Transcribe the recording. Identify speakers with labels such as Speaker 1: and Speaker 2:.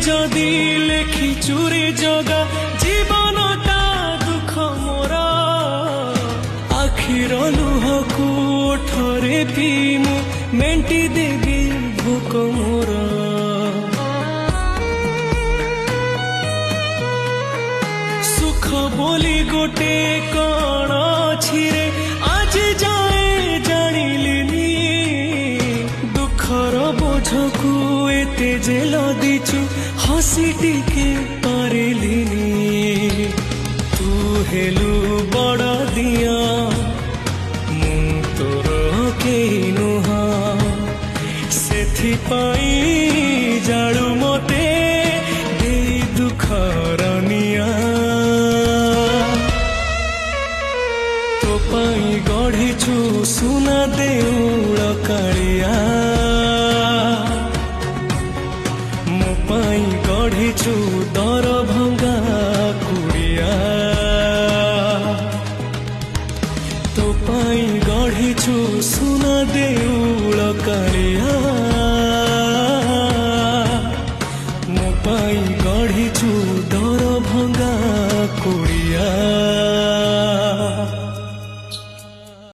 Speaker 1: जदि लेखी चूरी जगा जीवनटा दुख मोरा आखिर लुह कोठरे पी मु मेंटी देवी भोक मोरा सुख बोली गोटे कण अछि रे आज जाए जानिलिनी दुखर बोझकु एते जे लदिछु हसी टिके पारिलिनी तू हेलु बड़ दिया मु तोर केही नुहा सेथिपाई जाळु मते देई दुखर निया तो पाई गढ़िछु सुना देउळ कालिया मो पाई गढ़िछु दर भंगा कुड़िया तो पाई गढ़िछु सुना देउळ कालिया मो पाई गढ़िछु दर भंगा कुड़िया।